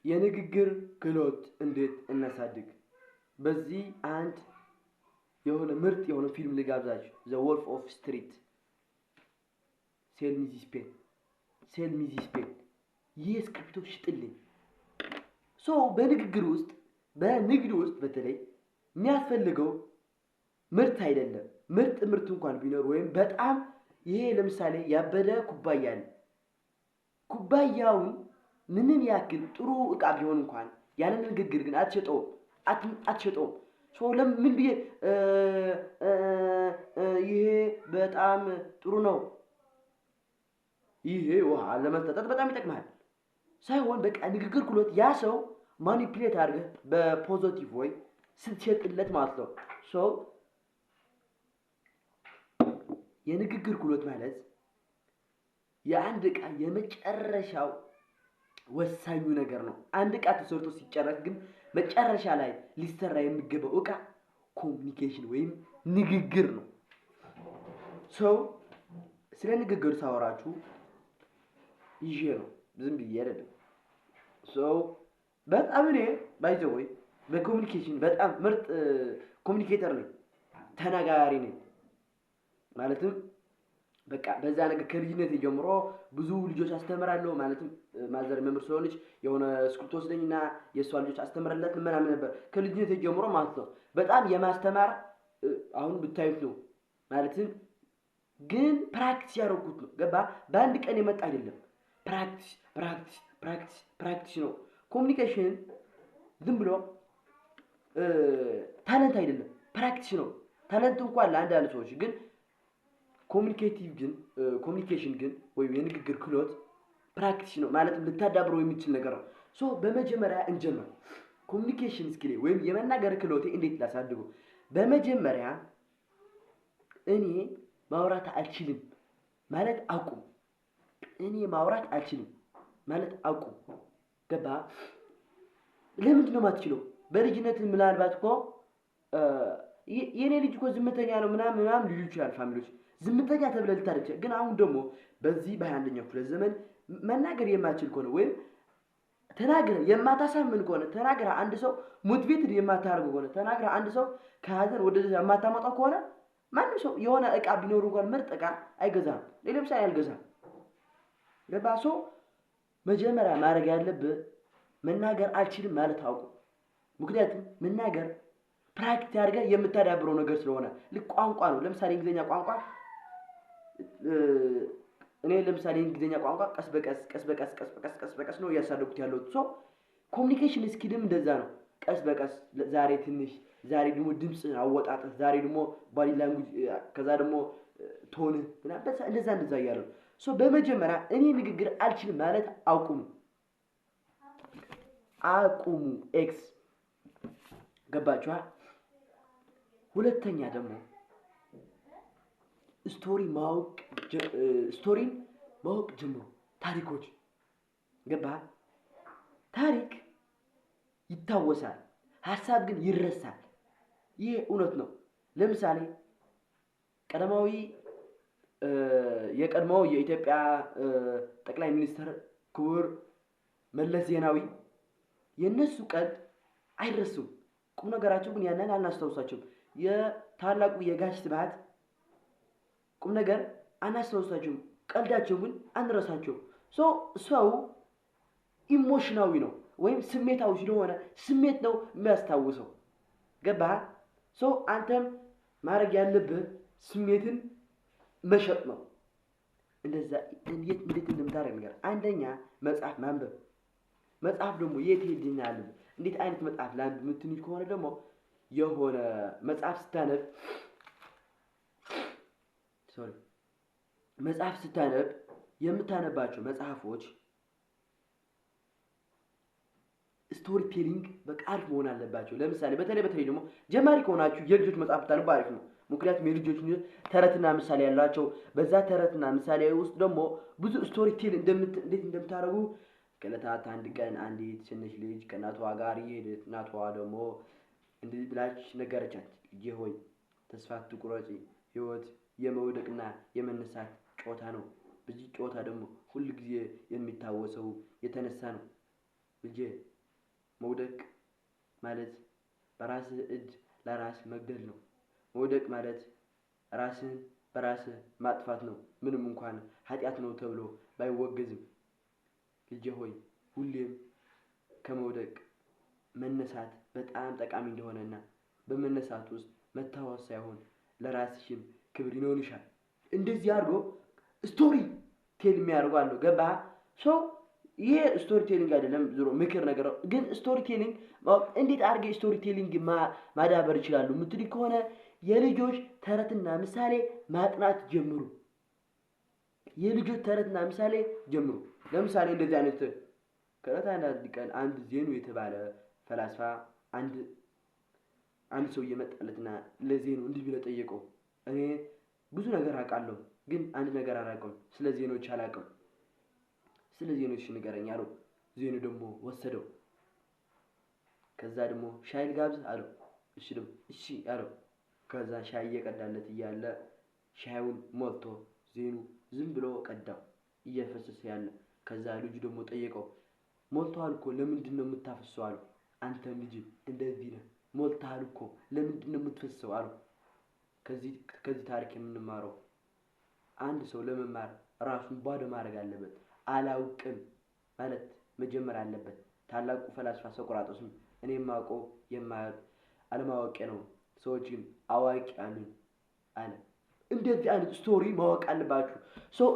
የንግግር ክህሎት እንዴት እናሳድግ? በዚህ አንድ የሆነ ምርጥ የሆነ ፊልም ልጋብዛችሁ። ዘ ወልፍ ኦፍ ስትሪት ሴል ሚ ዚስ ፔን ይህ ስክሪፕቶ ሽጥልኝ። በንግድ ውስጥ በተለይ የሚያስፈልገው ምርት አይደለም። ምርት እንኳን ቢኖር ወይም በጣም ይሄ ለምሳሌ ያበደ ኩባያ አለ። ኩባያውን ምንም ያክል ጥሩ እቃ ቢሆን እንኳን ያንን ንግግር ግን አትሸጠውም። ምን ብዬ ይሄ በጣም ጥሩ ነው፣ ይሄ ውሃ ለመጠጣት በጣም ይጠቅማል ሳይሆን በቃ ንግግር ክህሎት ያ ሰው ማኒፕሌት አድርገህ በፖዚቲቭ ወይ ስትሸጥለት ማለት ነው። የንግግር ክህሎት ማለት የአንድ እቃ የመጨረሻው ወሳኙ ነገር ነው። አንድ እቃ ተሰርቶ ሲጨረስ ግን መጨረሻ ላይ ሊሰራ የሚገባው እቃ ኮሚኒኬሽን ወይም ንግግር ነው። ስለ ንግግር ሳወራችሁ ይሄ ነው፣ ዝም ብዬ አይደለም። በጣም እኔ ባይዘወይ በኮሚኒኬሽን በጣም ምርጥ ኮሚኒኬተር ነኝ፣ ተናጋሪ ነኝ። ማለትም በቃ በዛ ነገር ከልጅነት ጀምሮ ብዙ ልጆች አስተምራለሁ። ማለትም ማዘር መምህር ስለሆነች የሆነ ስኩል ተወስደኝና የእሷ ልጆች አስተምረላት ምናምን ነበር ከልጅነት ጀምሮ ማለት ነው። በጣም የማስተማር አሁን ብታዩት ነው። ማለትም ግን ፕራክቲስ ያደረኩት ነው። ገባ? በአንድ ቀን የመጣ አይደለም። ፕራክቲስ ነው። ኮሚኒኬሽን ዝም ብሎ ታለንት አይደለም፣ ፕራክቲስ ነው። ታለንት እንኳን ለአንዳንድ ሰዎች ግን ኮሚኒኬሽን ግን ወይም የንግግር ክህሎት ፕራክቲስ ነው። ማለትም ልታዳብረው የሚችል ነገር ነው። በመጀመሪያ እንጀምር። ኮሚኒኬሽን ስኪል ወይም የመናገር ክህሎቴ እንዴት ላሳድገው? በመጀመሪያ እኔ ማውራት አልችልም ማለት አቁም። ገባ? ለምንድን ነው የማትችለው? በልጅነት ምናልባት እኮ የኔ ልጅ እኮ ዝምተኛ ነው ምናምን ሊሉ ይችላል ፋሚሊዎች። ዝምተኛ ተብለህ ልታደርግ ግን አሁን ደግሞ በዚህ በ21ኛው ክፍለ ዘመን መናገር የማትችል ከሆነ ወይም ተናግረህ የማታሳምን ከሆነ ተናግረህ አንድ ሰው ሞቲቬትድ የማታደርገው ከሆነ ተናግረህ አንድ ሰው ከሀዘን ወደ የማታመጣው ከሆነ ማንም ሰው የሆነ እቃ ቢኖር እንኳን ምርጥ እቃ አይገዛም። ለምሳሌ አልገዛም። ገባ? መጀመሪያ ማድረግ ያለብህ መናገር አልችልም ማለት አውቁ። ምክንያቱም መናገር ፕራክቲስ አድርገህ የምታዳብረው ነገር ስለሆነ ልክ ቋንቋ ነው። ለምሳሌ እንግሊዝኛ ቋንቋ እኔ ለምሳሌ እንግሊዝኛ ቋንቋ ቀስ በቀስ ነው እያሳደጉት ያለሁት። ኮሚኒኬሽን ስኪልም እንደዛ ነው። ቀስ በቀስ ዛሬ ትንሽ፣ ዛሬ ደግሞ ድምፅ አወጣጥህ፣ ዛሬ ደግሞ ባዲ ላንጉጅ፣ ከዛ ደግሞ ቶን እንደዛ እያለ ነው። በመጀመሪያ እኔ ንግግር አልችልም ማለት አቁሙ። ኤክስ ገባችኋ? ሁለተኛ ደግሞ ስቶሪን ማወቅ ጀምሩ። ታሪኮች ገባ? ታሪክ ይታወሳል፣ ሀሳብ ግን ይረሳል። ይህ እውነት ነው። ለምሳሌ የቀድሞው የኢትዮጵያ ጠቅላይ ሚኒስትር ክቡር መለስ ዜናዊ የነሱ ቀልድ አይረሱም። ቁም ነገራቸው ግን ያንን አናስታውሳቸውም። የታላቁ የጋሽ ስብሐት ቁም ነገር አናስታውሳቸውም፣ ቀልዳቸው ግን አንረሳቸውም። ሰው ኢሞሽናዊ ነው ወይም ስሜታዊ ስለሆነ ስሜት ነው የሚያስታውሰው። ገባህ? አንተም ማድረግ ያለብህ ስሜትን መሸጥ ነው። እንዴት እንደምታደርግ ነገር አንደኛ መጽሐፍ ማንበብ። መጽሐፍ ደግሞ የት ሄድና ያለብህ እንዴት አይነት መጽሐፍ ላንብ የምትንል ከሆነ ደግሞ የሆነ መጽሐፍ ስታነብ የምታነባቸው መጽሐፎች ስቶሪ ቴሊንግ በቃ አሪፍ መሆን አለባቸው። ለምሳሌ በተለይ ደግሞ ጀማሪ ከሆናችሁ የልጆች መጽሐፍ ብታነቡ አሪፍ ነው። ምክንያቱም የልጆች ተረትና ምሳሌ ያላቸው፣ በዛ ተረትና ምሳሌ ውስጥ ደግሞ ብዙ ስቶሪ ቴል እንዴት እንደምታደርጉ ከዕለታት አንድ ቀን አንዲት ትንሽ ልጅ ከእናቷ ጋር እየሄደች እናቷ ደግሞ እንደዚህ ብላች ነገረቻት። ልጄ ሆይ ተስፋ አትቁረጪ፣ ህይወት የመውደቅና የመነሳት ጨዋታ ነው። በዚህ ጨዋታ ደግሞ ሁል ጊዜ የሚታወሰው የተነሳ ነው። ልጄ መውደቅ ማለት በራስህ እጅ ለራስህ መግደል ነው። መውደቅ ማለት ራስህን በራስህ ማጥፋት ነው። ምንም እንኳን ኃጢአት ነው ተብሎ ባይወገዝም ልጄ ሆይ ሁሌም ከመውደቅ መነሳት በጣም ጠቃሚ እንደሆነና በመነሳት ውስጥ መታወስ ሳይሆን ለራስሽም ክብር ይኖርሻል። እንደዚህ አድርጎ ስቶሪ ቴል የሚያደርጉ አሉ። ገባህ? ሰው ይሄ ስቶሪ ቴሊንግ አይደለም ዞሮ ምክር ነገር ነው። ግን ስቶሪ ቴሊንግ እንዴት አድርገህ ስቶሪ ቴሊንግ ማዳበር ይችላሉ የምትሉኝ ከሆነ የልጆች ተረትና ምሳሌ ማጥናት ጀምሩ። የልጆች ተረትና ምሳሌ ጀምሩ። ለምሳሌ እንደዚህ አይነት ከዕለታት አንድ ቀን አንድ ዜኑ የተባለ ፈላስፋ አንድ ሰው እየመጣለትና ለዜኑ እንዲህ ብሎ ጠየቀው። እኔ ብዙ ነገር አውቃለሁ፣ ግን አንድ ነገር አላውቅም። ስለ ዜኖች አላውቅም። ስለ ዜኖች ንገረኝ አለው። ዜኑ ደግሞ ወሰደው። ከዛ ደግሞ ሻይ ልጋብዝህ አለው። እሺ አለው። ከዛ ሻይ እየቀዳለት እያለ ሻዩን ሞልቶ ዜኑ ዝም ብሎ ቀዳው እየፈሰሰ ያለ። ከዛ ልጁ ደግሞ ጠየቀው፣ ሞልቷል እኮ ለምንድን ነው የምታፈሰው አለው። አንተም ልጅ እንደዚህ ነህ፣ ሞልቷል እኮ ለምንድን ነው የምትፈሰው አለው። ከዚህ ታሪክ የምንማረው አንድ ሰው ለመማር ራሱን ባዶ ማድረግ አለበት። አላውቅም ማለት መጀመር አለበት። ታላቁ ፈላስፋ ሶቅራጦስም እኔ የማውቀው አለማወቄ ነው፣ ሰዎች ግን አዋቂ አሉኝ አለ። እንደዚህ አይነት ስቶሪ ማወቅ አለባችሁ።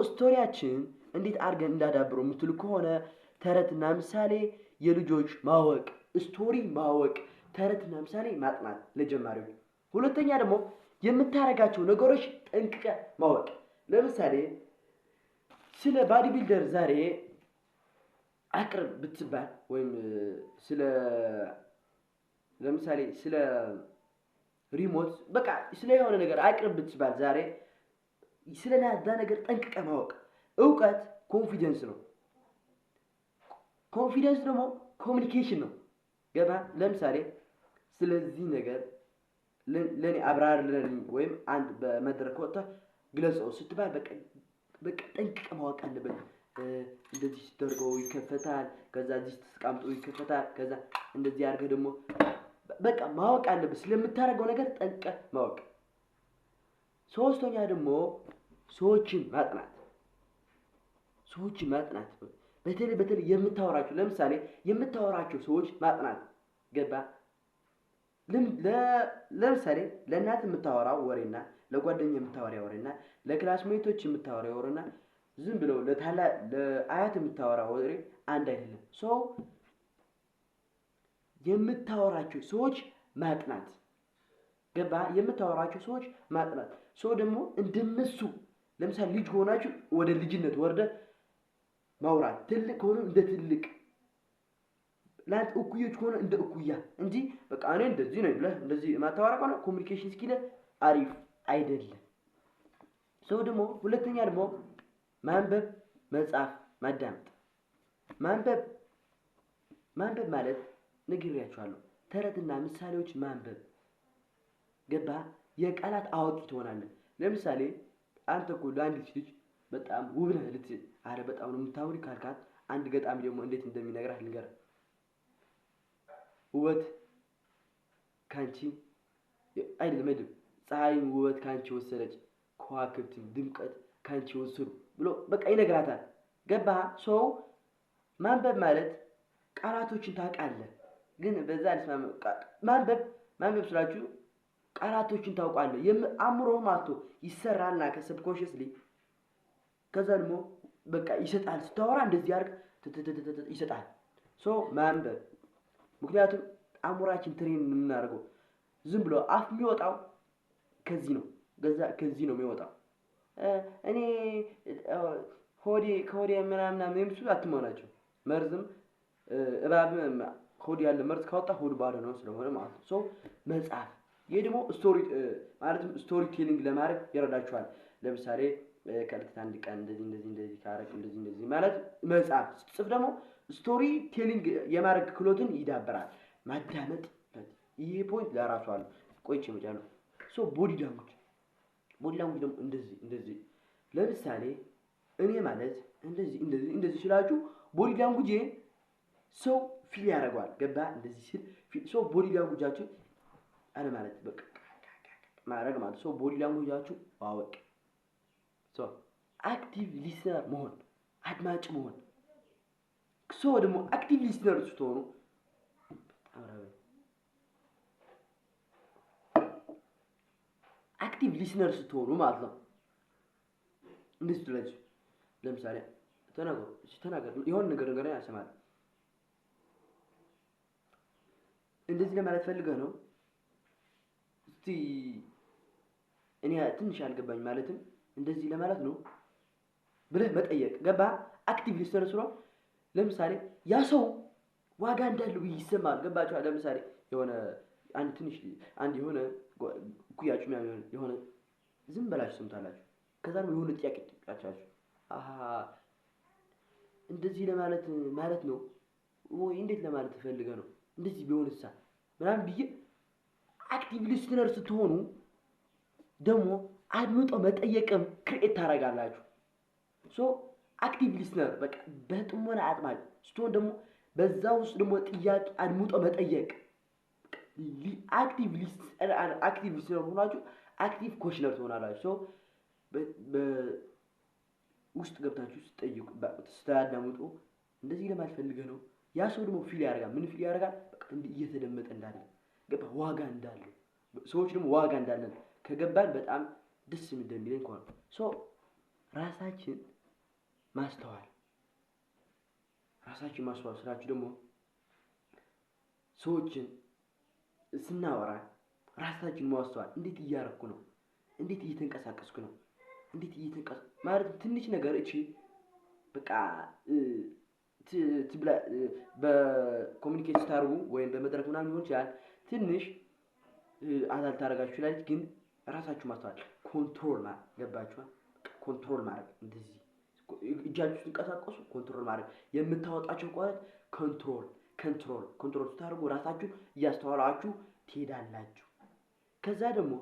ስቶሪያችን እንዴት አድርገን እንዳዳብረው የምትሉ ከሆነ ተረትና ምሳሌ የልጆች ማወቅ፣ ስቶሪ ማወቅ፣ ተረትና ምሳሌ ማጥናት ለጀማሪዎች። ሁለተኛ ደግሞ የምታረጋቸው ነገሮች ጠንቅቀ ማወቅ። ለምሳሌ ስለ ባዲ ቢልደር ዛሬ አቅርብ ብትባል ወይም ለምሳሌ ስለ ሪሞት በቃ ስለ የሆነ ነገር አቅርብ ብትባል ዛሬ ስለዛ ነገር ጠንቅቀ ማወቅ። እውቀት ኮንፊደንስ ነው። ኮንፊደንስ ደግሞ ኮሚኒኬሽን ነው። ገባ? ለምሳሌ ስለዚህ ነገር ለኔ አብራራልኝ ወይም አንድ በመድረክ ወጥተህ ግለጸው ስትባል በቃ ጠንቅቀ ማወቅ አለበት። እንደዚህ ሲደርገው ይከፈታል፣ ከዛ እዚህ ተስቀምጦ ይከፈታል፣ ከዛ እንደዚህ አድርገህ ደግሞ በቃ ማወቅ አለበት። ስለምታደርገው ነገር ጠንቅቀ ማወቅ። ሶስተኛ ደግሞ ሰዎችን ማጥናት። በተለይ የምታወራቸው ለምሳሌ የምታወራቸው ሰዎች ማጥናት። ገባ? ለምሳሌ ለእናት የምታወራው ወሬና ለጓደኛ የምታወራው ወሬና ለክላስሜቶች የምታወራው ወሬና ዝም ብለው ለአያት የምታወራው ወሬ አንድ አይደለም። የምታወራቸው ሰዎች ማጥናት። ገባ? የምታወራቸው ሰዎች ማጥናት። ደግሞ እንደነሱ ለምሳሌ ልጅ ሆናችሁ ወደ ልጅነት ወርደ ማውራት፣ ትልቅ ሆኖ እንደ ትልቅ፣ ላንተ እኩዮች ሆኖ እንደ እኩያ እንጂ በቃ እኔ እንደዚህ ነው ብለህ እንደዚህ ማታወራ ከሆነ ኮሚኒኬሽን ስኪል አሪፍ አይደለም። ደግሞ ሁለተኛ ደግሞ ማንበብ፣ መጻፍ፣ ማዳመጥ። ማንበብ ማለት ነግሬያችኋለሁ፣ ተረትና ምሳሌዎች ማንበብ። ገባ? የቃላት አዋቂ ትሆናለህ። ለምሳሌ አንተ እኮ ለአንዲት ልጅ በጣም ውብ ነህ ልትል፣ አረ በጣም ነው የምታምሪ ካልካት አንድ ገጣሚ ደግሞ እንዴት እንደሚነግራት ልንገርህ። ውበት ካንቺ አይደለም ፀሐይም ውበት ካንቺ ወሰደች፣ ከዋክብትም ድምቀት ካንቺ ወሰዱ ብሎ በቃ ይነግራታል። ገባህ? ማንበብ ማለት ቃላቶችን ታውቃለህ፣ ግን በዛ ማንበብ ስላችሁ ቃላቶችን ታውቃለህ። አእምሮህ ማቶ ይሰራልና ከሰብኮንሽስሊ ከዛ ደግሞ በቃ ይሰጣል። ስታወራ እንደዚህ አድርግ ይሰጣል። ማንበብ ምክንያቱም አእምሮአችን ትሬን የምናደርገው ዝም ብሎ አፍ የሚወጣው ከዚህ ነው የሚወጣው። እኔ ከሆዴ ምናምን የምትሉ አትመናቸው። መርዝም እባብም ሆድ ያለ መርዝ ካወጣ ሆድ ባዶ ነው ስለሆነ ማለት ነው። መጽሐፍ ይሄ ደግሞ ስቶሪ ቴሊንግ ለማድረግ ይረዳችኋል። ለምሳሌ ከዕለታት አንድ ቀን እንደዚህ ካረክ እንደዚህ ማለት መጽሐፍ ስትጽፍ ደግሞ ስቶሪ ቴሊንግ የማድረግ ክህሎትን ይዳበራል። ማዳመጥ ይሄ ፖይንት ለራሱ አለ። ቆይቼ እመጣለሁ። ቦዲ ላንጉጅ ደግሞ እንደዚህ ለምሳሌ እኔ ማለት እንደዚህ ስላችሁ ቦዲ ላንጉጅ ሰው ፊል ያደርገዋል። ገባ እንደዚህ ሲል ሰው ቦዲ ላንጉጃችሁ አለ ማለት በቃ ማድረግ ማለት ሰው ቦዲ ላንጉጃችሁ ማወቅ ሰው አክቲቭ ሊስነር መሆን አድማጭ መሆን ሰው ደግሞ አክቲቭ ሊስነር ስትሆኑ አክቲቭ ሊስነር ስትሆኑ ማለት ነው። እንደዚህ ትላለች። ለምሳሌ ተናገር የሆነ ነገር ያሰማል። እንደዚህ ለማለት ፈልገህ ነው። እስቲ እኔ ትንሽ አልገባኝ ማለትም እንደዚህ ለማለት ነው ብለህ መጠየቅ ገባ። አክቲቭ ሊስነር ስለሆነ ለምሳሌ ያ ሰው ዋጋ እንዳለው ይሰማል። ገባችሁ? ለምሳሌ የሆነ አንድ ትንሽ አንድ የሆነ ኩያችሁ ምናምን የሆነ ዝም በላችሁ ሰምታላችሁ። ከዛ ነው የሆነ ጥያቄ ትጠይቃላችሁ። እንደዚህ ለማለት ነው ወይ እንዴት ለማለት ፈልገህ ነው? እንደዚህ ቢሆንሳ ምናምን ብዬ አክቲቭ ሊስነር ስትሆኑ ደግሞ አድምጦ መጠየቅም ክሬት ታደርጋላችሁ። ሶ አክቲቭ ሊስነር በቃ በጥሞና አጥማጭ ስትሆን ደግሞ በዛ ውስጥ ደግሞ ጥያቄ አድምጦ መጠየቅ አክቲቭ ሊስነር ሆናችሁ አክቲቭ ኮሽነር ትሆናላችሁ። ሶ ውስጥ ገብታችሁ ስትጠይቁ ስታዳምጡ እንደዚህ ለማለት ፈልገህ ነው። ያ ሰው ደግሞ ፊል ያደርጋል። ምን ፊል ያደርጋል? በቃ እየተደመጠ እንዳለ ገባ ዋጋ እንዳለው ሰዎች ደግሞ ዋጋ እንዳለን ከገባን በጣም ደስ እንደሚለን እንኳን ሶ ራሳችን ማስተዋል ስራችሁ ደግሞ ሰዎችን ስናወራ ራሳችን ማስተዋል እንዴት እያረኩ ነው? እንዴት እየተንቀሳቀስኩ ነው? ማለት ትንሽ ነገር እቺ በቃ ትብላ በኮሙኒኬት ስታርጉ ወይም በመድረክ ምናምን ሊሆን ይችላል። ትንሽ አዛል ታረጋችሁ ይችላል። ግን ራሳችሁ ማስተዋል ኮንትሮል ማለት ገባችኋል? ኮንትሮል ማድረግ እንደዚህ እጃችሁ ሲንቀሳቀሱ ኮንትሮል ማድረግ የምታወጣቸው ቋት ኮንትሮል ስታርጉ ራሳችሁ እያስተዋላችሁ ትሄዳላችሁ። ከዛ ደግሞ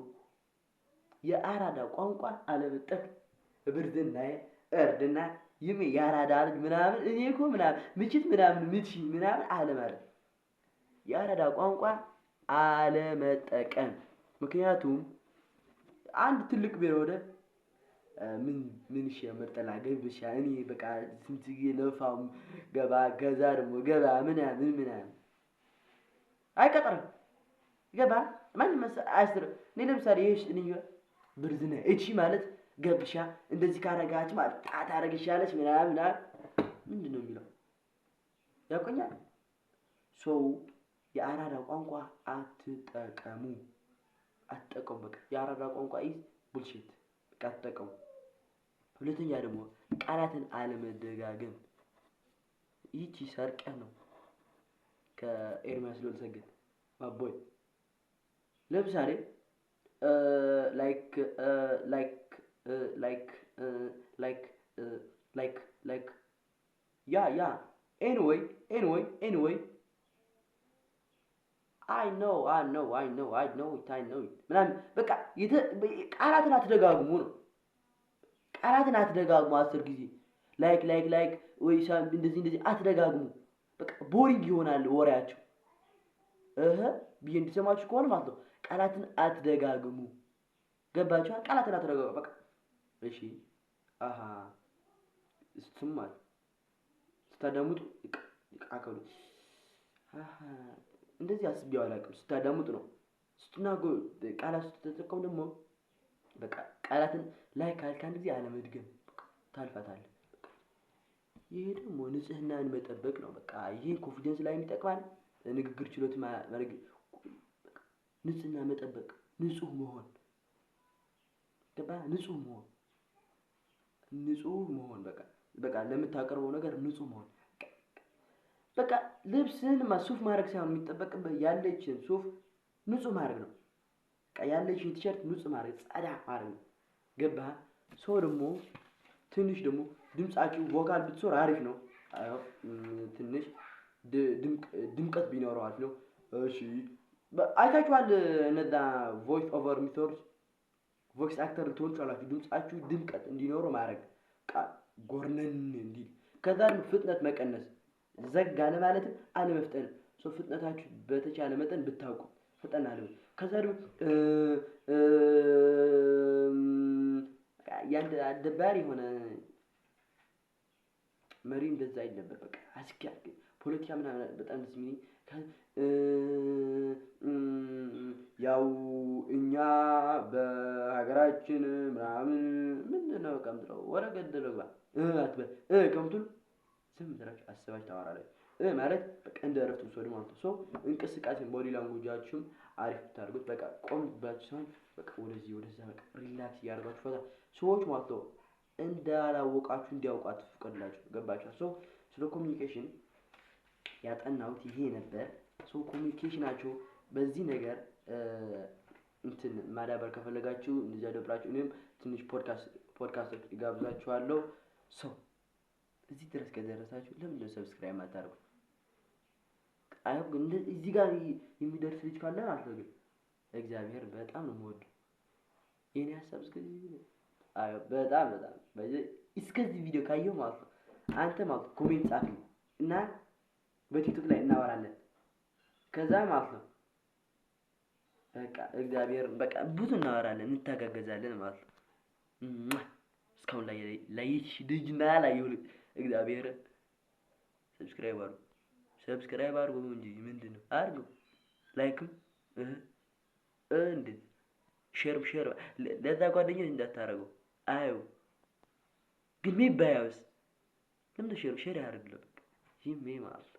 የአራዳ ቋንቋ አለመጠቅ ብርድና እርድና ይሜ የአራዳ ልጅ ምናምን እኔ እኮ ምናምን ምችት ምናምን አለ ማለት የአራዳ ቋንቋ አለመጠቀም። ምክንያቱም አንድ ትልቅ ቢሮ ወደ ምን መርጠላ ገብሻ እኔ በቃ ስንት ለፋው ገባ ገዛ ደግሞ ገባ ምናምን አይቀጥርም ገባ ማንም አስር እኔ ለምሳሌ ይሄሽ እኔ ብርዝነ እቺ ማለት ገብሻ እንደዚህ ካረጋች ማለት ጣት አረግሻለች ምናምን ምንድነው የሚለው ያቆኛል። ሰው የአራዳ ቋንቋ አትጠቀሙ። በቃ የአራዳ ቋንቋ ቡልሺት በቃ አትጠቀሙ። ሁለተኛ ደግሞ ቃላትን አለመደጋገም። ይቺ ሰርቀህ ነው ከኤርሚያስ ሎልሰገድ ማቦይ ለምሳሌ ያ anyway I know ምናምን በቃ ቃላትን አትደጋግሙ ነው። ቃላትን አትደጋግሙ 10 ጊዜ ላይክ ወይ እንደዚህ አትደጋግሙ። በቃ ቦሪንግ ይሆናል ወሬያቸው ብዬ እንዲሰማችሁ ከሆነ ማለት ነው። ቃላትን አትደጋግሙ። ገባችሁ? ቃላትን አትደጋግሙ በቃ እሺ። ስትማል ስታዳምጡ አከሉ እንደዚህ አስቤው አላውቅም። ስታዳምጡ ነው። ስትናገሩ ቃላት ስትጠቀሙ ደግሞ በቃ ቃላትን ካልክ አንድ ጊዜ አለመድገም ታልፋታለህ። ይሄ ደግሞ ንጽህናን መጠበቅ ነው። በቃ ይሄ ኮንፊደንስ ላይ የሚጠቅማል። ንግግር ችሎት ማድረግ ንጽህና መጠበቅ ንጹህ መሆን ገባ? ንጹህ መሆን በቃ ለምታቀርበው ነገር ንጹህ መሆን በቃ ልብስን ሱፍ ማድረግ ሳይሆን የሚጠበቅበት ያለችን ሱፍ ንጹህ ማድረግ ነው። በቃ ያለችን ቲሸርት ንጹህ ማድረግ ጻዳ ማድረግ ነው። ገባ? ሰው ደግሞ ትንሽ ደግሞ ድምጻችሁ ቮካል ብትሰሩ አሪፍ ነው። ትንሽ ድምቀት ቢኖረው አሪፍ ነው። እሺ አይታችኋል እነዛ ቮይስ ኦቨር የሚሰሩት ቮይስ አክተር ልትሆኑ ትችላላችሁ። ድምጻችሁ ድምቀት እንዲኖረው ማድረግ ጎርነን እንዲል ከዛ ፍጥነት መቀነስ ዘጋ ለማለትም አለመፍጠን ሰው ፍጥነታችሁ በተቻለ መጠን ብታውቁ ፈጠን አለ ከዛ ደግሞ ያንተ አደባሪ ሆነ መሪ እንደዛ አይደለም በቃ አስኪያል ፖለቲካ ምናምን በጣም ደስ የሚል ያው እኛ በሀገራችን ምናምን ምንድነው ቀምጥለው ወረገድ ለግባ አትበል ቀምጡል ስም ድረስ አስባች ታወራለህ ማለት በቃ እንደ እረፍት ወሰዱ ማለት ነው እንቅስቃሴን ቦዲ ላንጉጃችሁም አሪፍ ታርጉት በቃ ቆምባችሁ በቃ ወደዚህ ወደዛ በቃ ሪላክስ ያርጋችሁ ፈታ ሰዎች ማለት ነው እንዳላወቃችሁ እንዲያውቃችሁ ፍቀድላችሁ ገባችሁ ስለ ኮሙኒኬሽን ያጠናውት ይሄ ነበር ኮሙኒኬሽናችሁ በዚህ ነገር እንትን ማዳበር ከፈለጋችሁ እንደዛ ደብራችሁ እኔም ትንሽ ፖድካስት ይጋብዛችኋለሁ እዚህ ድረስ ከደረሳችሁ ለምን ነው ሰብስክራይብ ማታደርጉት አይው ግን እዚህ ጋር የሚደርስ ልጅ ካለ አልተገ እግዚአብሔር በጣም ነው የምወድ የኔ ሐሳብ እስከዚህ አይው በጣም እስከዚህ ቪዲዮ ካየው ማለት አንተ ማለት ኮሜንት ጻፊ እና በቲክቶክ ላይ እናወራለን ከዛ ማለት ነው በቃ እግዚአብሔር በቃ ብዙ እናወራለን እንተጋገዛለን ማለት ነው እስካሁን ላይሽ ልጅና ላይው እግዚአብሔር ሰብስክራይብ አድርጉ እንጂ ምንድነው አድርጉ ላይክም እንዴ ሼር ለዛ ጓደኞች እንዳታረጉ አዩ ግን ቢባያውስ ለምን ሼር ያደርግልህ ይሄ ማለት